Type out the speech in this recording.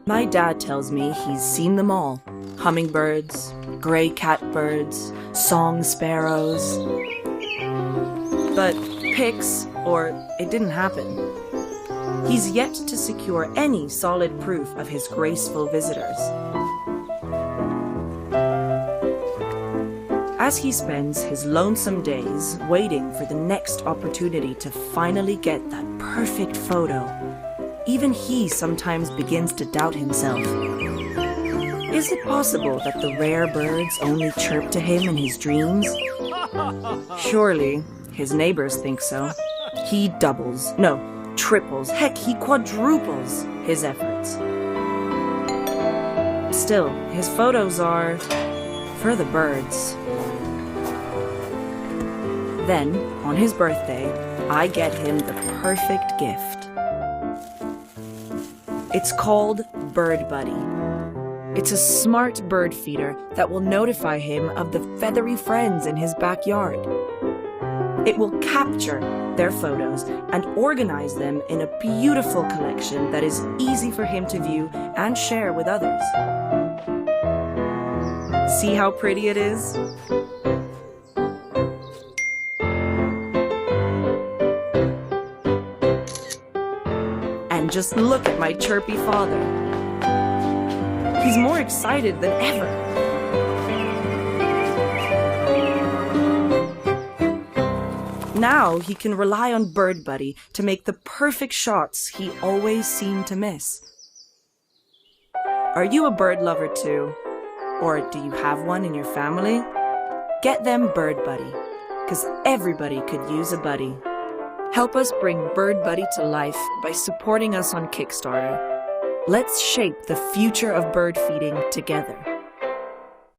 My dad tells me he's seen them all. Hummingbirds, gray catbirds, song sparrows. But pics, or it didn't happen. He's yet to secure any solid proof of his graceful visitors. As he spends his lonesome days waiting for the next opportunity to finally get that perfect photo, even he sometimes begins to doubt himself. Is it possible that the rare birds only chirp to him in his dreams? Surely, his neighbors think so. He doubles, no, triples, heck, he quadruples his efforts. Still, his photos are for the birds. Then, on his birthday, I get him the perfect gift. It's called Bird Buddy. It's a smart bird feeder that will notify him of the feathery friends in his backyard. It will capture their photos and organize them in a beautiful collection that is easy for him to view and share with others. See how pretty it is? And just look at my chirpy father. He's more excited than ever. Now he can rely on Bird Buddy to make the perfect shots he always seemed to miss. Are you a bird lover too? Or do you have one in your family? Get them Bird Buddy, because everybody could use a buddy. Help us bring Bird Buddy to life by supporting us on Kickstarter. Let's shape the future of bird feeding together.